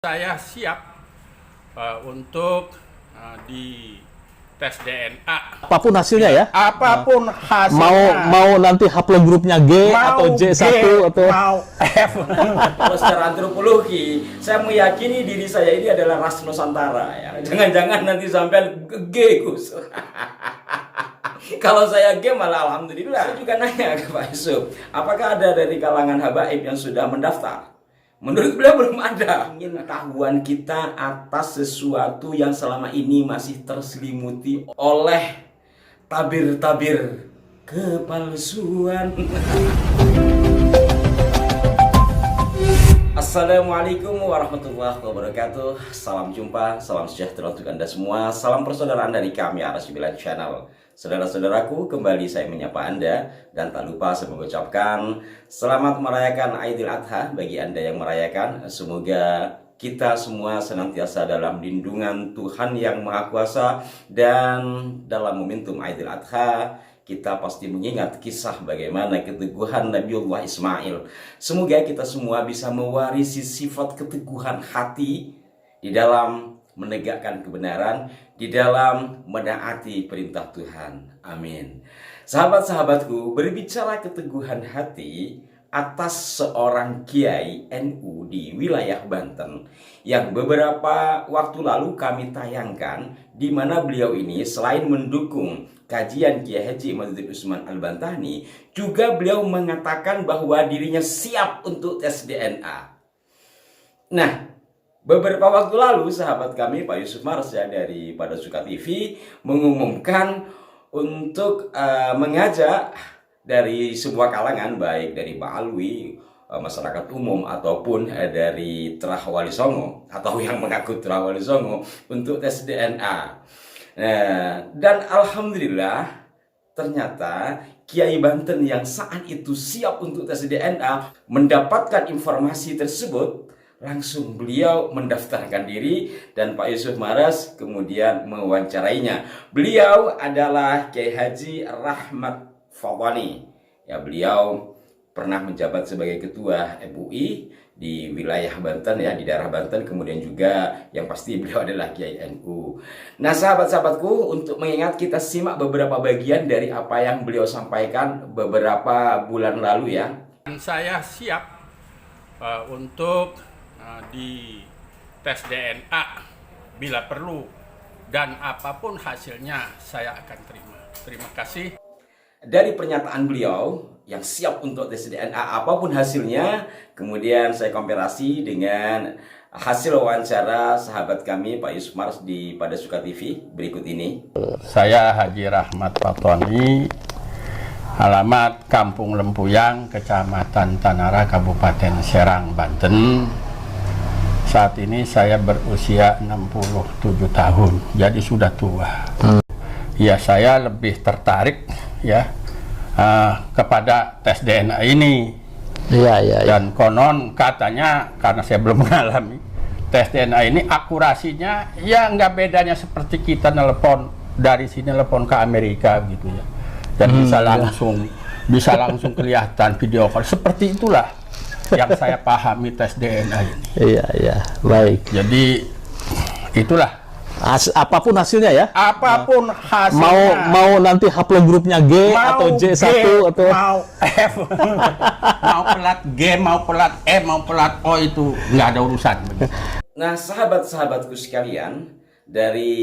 Saya siap untuk di tes DNA. Apapun hasilnya ya. Apapun hasilnya. Mau nanti haplogrupnya G atau J1 atau mau F. Kalau secara antropologi, saya meyakini diri saya ini adalah ras Nusantara ya. Jangan-jangan nanti sampai G, Gus. Kalau saya G malah alhamdulillah. Saya juga nanya ke Pak Yusuf, apakah ada dari kalangan habaib yang sudah mendaftar? Menurut beliau belum ada. Ingin pengetahuan kita atas sesuatu yang selama ini masih terselimuti oleh tabir-tabir kepalsuan. Assalamualaikum warahmatullahi wabarakatuh. Salam jumpa, salam sejahtera untuk Anda semua. Salam persaudaraan dari kami Arasbilan Channel. Saudara-saudaraku, kembali saya menyapa Anda. Dan tak lupa saya mengucapkan selamat merayakan Aidil Adha bagi Anda yang merayakan. Semoga kita semua senantiasa dalam lindungan Tuhan yang Maha Kuasa. Dan dalam momentum Aidil Adha, kita pasti mengingat kisah bagaimana keteguhan Nabiullah Ismail. Semoga kita semua bisa mewarisi sifat keteguhan hati di dalam menegakkan kebenaran, di dalam menaati perintah Tuhan. Amin. Sahabat-sahabatku, berbicara keteguhan hati atas seorang kiai NU di wilayah Banten yang beberapa waktu lalu kami tayangkan, di mana beliau ini selain mendukung kajian Kiai Haji Imaduddin Usman Al-Bantani, juga beliau mengatakan bahwa dirinya siap untuk tes DNA. Nah, beberapa waktu lalu sahabat kami Pak Yusuf Marsya dari Pada Suka TV mengumumkan untuk mengajak dari sebuah kalangan, baik dari Ba'alwi, masyarakat umum, ataupun dari Terah Wali Songo atau yang mengaku Terah Wali Songo untuk tes DNA. Dan alhamdulillah ternyata Kiai Banten yang saat itu siap untuk tes DNA mendapatkan informasi tersebut, langsung beliau mendaftarkan diri dan Pak Yusuf Maras kemudian mewawancarainya. Beliau adalah Kiai Haji Rahmat Fadhani. Ya, beliau pernah menjabat sebagai ketua MUI di wilayah Banten ya, di daerah Banten, kemudian juga yang pasti beliau adalah Kiai NU. Nah, sahabat-sahabatku, untuk mengingat, kita simak beberapa bagian dari apa yang beliau sampaikan beberapa bulan lalu ya. Dan saya siap untuk di tes DNA bila perlu, dan apapun hasilnya saya akan terima. Terima kasih. Dari pernyataan beliau yang siap untuk tes DNA apapun hasilnya, kemudian saya komparasi dengan hasil wawancara sahabat kami Pak Yusuf Mars di Pada Suka TV berikut ini. Saya Haji Rahmat Fadhani, alamat Kampung Lempuyang, Kecamatan Tanara, Kabupaten Serang, Banten. Saat ini saya berusia 67 tahun, jadi sudah tua. Ya, saya lebih tertarik ya kepada tes DNA ini. Iya. Dan konon katanya, karena saya belum mengalami, tes DNA ini akurasinya ya nggak bedanya seperti kita nelpon dari sini nelpon ke Amerika gitu ya. Dan bisa langsung kelihatan video call. Seperti itulah yang saya pahami tes DNA ini. Iya, baik. Jadi itulah. Apapun hasilnya ya. Apapun hasilnya. Mau nanti haplogrupnya G atau J1 atau mau F. Mau pelat G, mau pelat E, mau pelat O, itu nggak ada urusan. Nah, sahabat-sahabatku sekalian, dari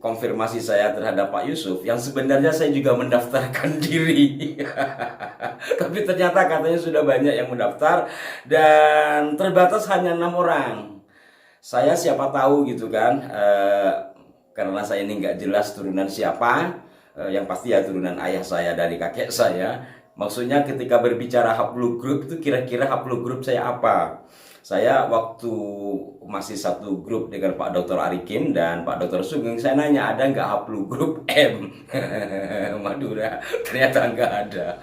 konfirmasi saya terhadap Pak Yusuf, yang sebenarnya saya juga mendaftarkan diri. Tapi ternyata katanya sudah banyak yang mendaftar dan terbatas hanya 6 orang. Saya siapa tahu gitu kan, karena saya ini nggak jelas turunan siapa, yang pasti ya turunan ayah saya dari kakek saya. Maksudnya ketika berbicara haplogrup itu kira-kira haplogrup saya apa? Saya waktu masih satu grup dengan Pak Dr. Arikim dan Pak Dr. Sugeng, saya nanya ada nggak haplogrup M? Madura, ternyata nggak ada.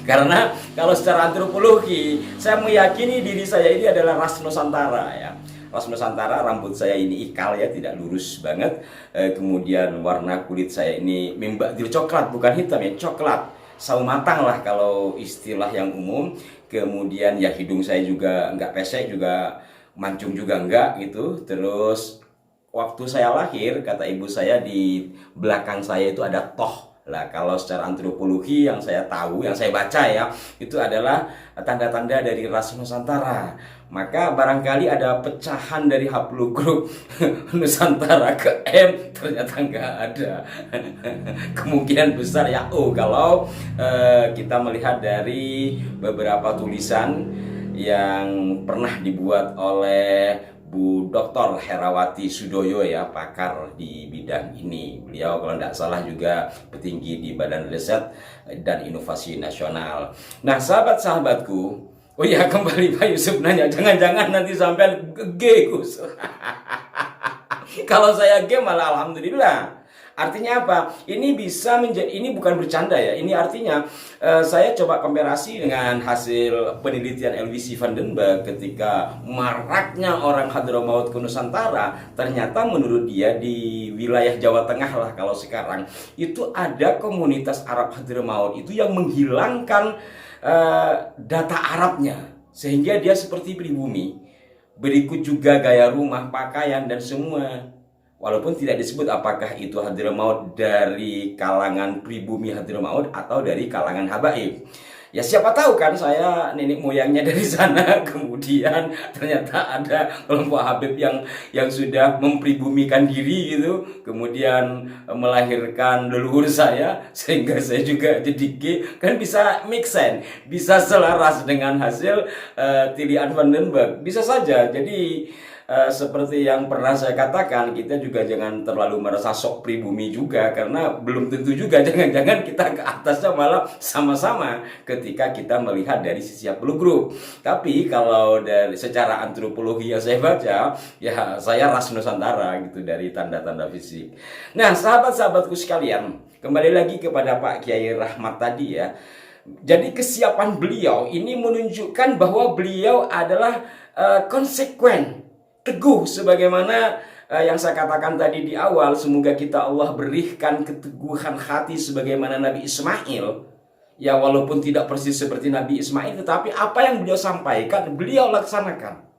Karena kalau secara antropologi, saya meyakini diri saya ini adalah ras Nusantara ya. Ras Nusantara, rambut saya ini ikal ya, tidak lurus banget. Kemudian warna kulit saya ini membakdir coklat, bukan hitam ya, coklat. Sawo matang lah kalau istilah yang umum. Kemudian ya hidung saya juga nggak pesek, juga mancung juga enggak gitu. Terus waktu saya lahir, kata ibu saya, di belakang saya itu ada toh. Lah kalau secara antropologi yang saya tahu, yang saya baca ya, itu adalah tanda-tanda dari ras Nusantara. Maka barangkali ada pecahan dari haplogrup Nusantara ke M, ternyata nggak ada. Kemungkinan besar ya O kalau kita melihat dari beberapa tulisan yang pernah dibuat oleh Bu Dr. Herawati Sudoyo ya, pakar di bidang ini. Beliau kalau tidak salah juga petinggi di Badan Riset dan Inovasi Nasional. Nah, sahabat-sahabatku, oh ya, kembali Pak Yusuf nanya, jangan-jangan nanti sampai G, Gus. Kalau saya G malah alhamdulillah. Artinya apa? Ini bisa menjadi, ini bukan bercanda ya. Ini artinya saya coba komparasi dengan hasil penelitian LWC Vandenberg ketika maraknya orang Hadramaut ke Nusantara. Ternyata menurut dia di wilayah Jawa Tengah lah kalau sekarang itu ada komunitas Arab Hadramaut itu yang menghilangkan data Arabnya sehingga dia seperti pribumi. Berikut juga gaya rumah, pakaian dan semua. Walaupun tidak disebut apakah itu Hadramaut dari kalangan pribumi Hadramaut atau dari kalangan habaib. Ya siapa tahu kan, saya nenek moyangnya dari sana, kemudian ternyata ada kelompok habib yang sudah mempribumikan diri gitu, kemudian melahirkan leluhur saya sehingga saya juga jadi G, kan bisa make sense, bisa selaras dengan hasil tilian Vandenberg, bisa saja. Jadi seperti yang pernah saya katakan, kita juga jangan terlalu merasa sok pribumi juga, karena belum tentu juga, jangan-jangan kita ke atasnya malah sama-sama ketika kita melihat dari sisi haplogrup. Tapi kalau dari secara antropologi yang saya baca, ya saya ras Nusantara gitu dari tanda-tanda fisik. Nah, sahabat-sahabatku sekalian, kembali lagi kepada Pak Kiai Rahmat tadi ya. Jadi kesiapan beliau ini menunjukkan bahwa beliau adalah konsekuen, teguh, sebagaimana yang saya katakan tadi di awal. Semoga kita Allah berikan keteguhan hati sebagaimana Nabi Ismail. Ya walaupun tidak persis seperti Nabi Ismail, tetapi apa yang beliau sampaikan beliau laksanakan.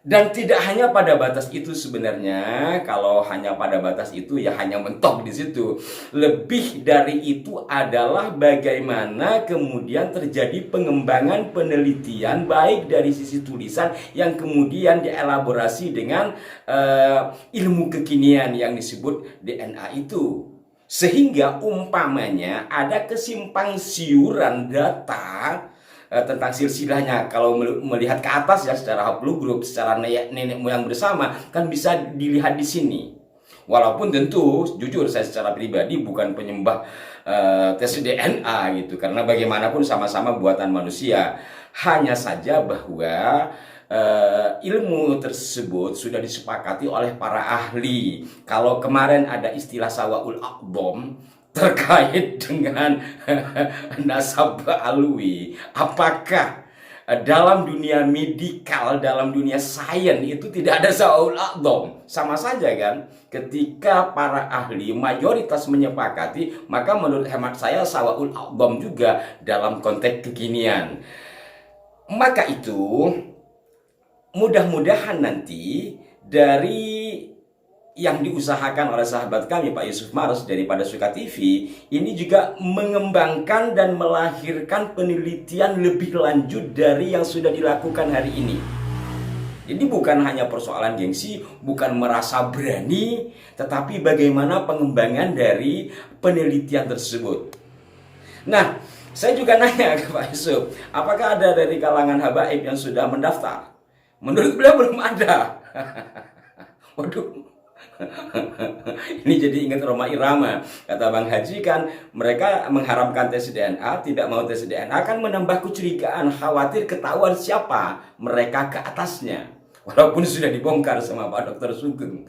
Dan tidak hanya pada batas itu sebenarnya. Kalau hanya pada batas itu ya hanya mentok di situ. Lebih dari itu adalah bagaimana kemudian terjadi pengembangan penelitian baik dari sisi tulisan yang kemudian dielaborasi dengan ilmu kekinian yang disebut DNA itu. Sehingga umpamanya ada kesimpang siuran data tentang silsilahnya. Kalau melihat ke atas ya secara haplogrup, secara nenek moyang bersama, kan bisa dilihat di sini. Walaupun tentu jujur saya secara pribadi bukan penyembah tes DNA gitu, karena bagaimanapun sama-sama buatan manusia. Hanya saja bahwa ilmu tersebut sudah disepakati oleh para ahli. Kalau kemarin ada istilah sawaul aqdam terkait dengan nasab alwi, apakah dalam dunia medikal, dalam dunia sains itu tidak ada sawaul aqdam? Sama saja kan? Ketika para ahli mayoritas menyepakati, maka menurut hemat saya sawaul aqdam juga dalam konteks kekinian. Maka itu mudah-mudahan nanti dari yang diusahakan oleh sahabat kami Pak Yusuf Maros daripada Suka TV ini juga mengembangkan dan melahirkan penelitian lebih lanjut dari yang sudah dilakukan hari ini. Jadi bukan hanya persoalan gengsi, bukan merasa berani, tetapi bagaimana pengembangan dari penelitian tersebut. Nah, saya juga nanya ke Pak Yusuf, apakah ada dari kalangan habaib yang sudah mendaftar? Menurut beliau belum ada. Waduh. Ini jadi ingat Roma Irama. Kata Bang Haji kan mereka mengharamkan tes DNA, tidak mau tes DNA kan menambah kecurigaan, khawatir ketahuan siapa mereka ke atasnya. Walaupun sudah dibongkar sama Pak Dr. Sugeng.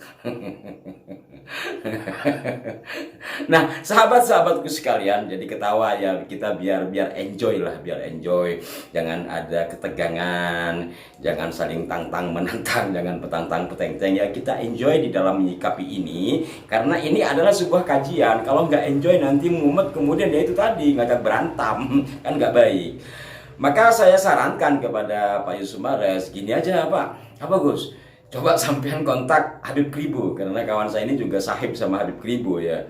Nah, sahabat-sahabatku sekalian, jadi ketawa ya, kita biar enjoy lah, biar enjoy. Jangan ada ketegangan, jangan saling tantang menantang, jangan petantang petenteng ya. Kita enjoy di dalam menyikapi ini, karena ini adalah sebuah kajian. Kalau nggak enjoy nanti mumet, kemudian ya itu tadi ngajak berantem, kan nggak baik. Maka saya sarankan kepada Pak Yusuf Mahrez, gini aja Pak, apa Gus? Coba sampean kontak Habib Kribo, karena kawan saya ini juga sahib sama Habib Kribo ya.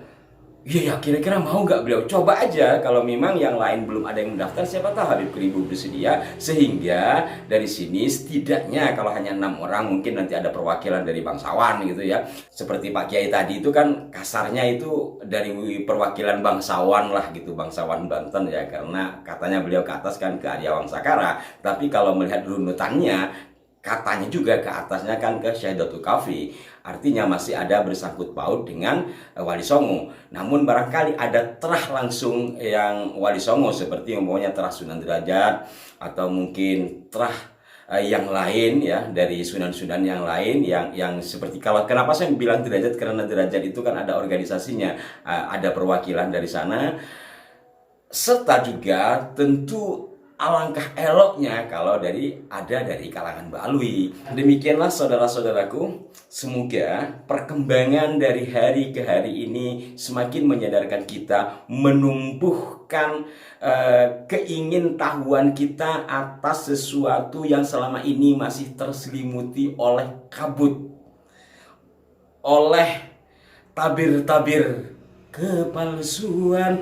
Iya ya, kira-kira mau nggak beliau? Coba aja, kalau memang yang lain belum ada yang mendaftar, siapa tahu Habib Kribo bersedia, sehingga dari sini setidaknya kalau hanya 6 orang mungkin nanti ada perwakilan dari bangsawan gitu ya. Seperti Pak Kiai tadi itu kan kasarnya itu dari perwakilan bangsawan lah gitu, bangsawan Banten ya, karena katanya beliau ke atas kan ke Arya Wangsakara, tapi kalau melihat runutannya katanya juga ke atasnya kan ke Syahidatul Kafi, artinya masih ada bersangkut paut dengan Wali Songo. Namun barangkali ada terah langsung yang Wali Songo, seperti umpamanya terah Sunan Derajat, atau mungkin terah yang lain ya, dari sunan-sunan yang lain yang seperti, kalau kenapa saya bilang derajat, karena derajat itu kan ada organisasinya, ada perwakilan dari sana, serta juga tentu alangkah eloknya kalau ada dari kalangan Baalwi. Demikianlah saudara-saudaraku, semoga perkembangan dari hari ke hari ini semakin menyadarkan kita, menumbuhkan keingintahuan kita atas sesuatu yang selama ini masih terselimuti oleh kabut, oleh tabir-tabir kepalsuan.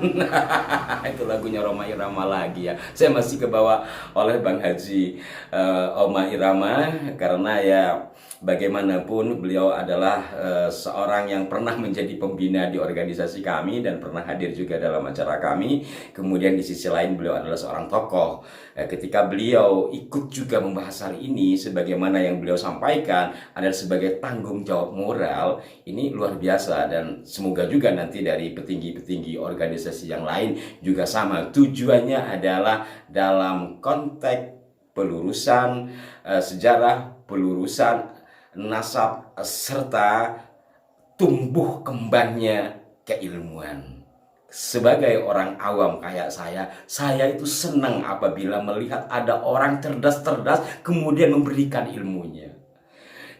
Itu lagunya Rhoma Irama lagi ya. Saya masih kebawa oleh Bang Haji Rhoma Irama, karena ya bagaimanapun beliau adalah seorang yang pernah menjadi pembina di organisasi kami dan pernah hadir juga dalam acara kami. Kemudian di sisi lain beliau adalah seorang tokoh. Ketika beliau ikut juga membahas hal ini, sebagaimana yang beliau sampaikan adalah sebagai tanggung jawab moral, ini luar biasa. Dan semoga juga nanti dari petinggi-petinggi organisasi yang lain juga sama. Tujuannya adalah dalam konteks pelurusan sejarah, pelurusan nasab, serta tumbuh kembangnya keilmuan. Sebagai orang awam kayak saya itu senang apabila melihat ada orang cerdas-cerdas kemudian memberikan ilmunya.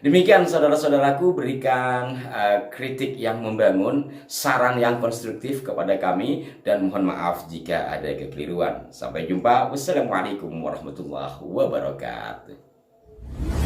Demikian saudara-saudaraku, berikan kritik yang membangun, saran yang konstruktif kepada kami, dan mohon maaf jika ada kekeliruan. Sampai jumpa. Wassalamualaikum warahmatullahi wabarakatuh.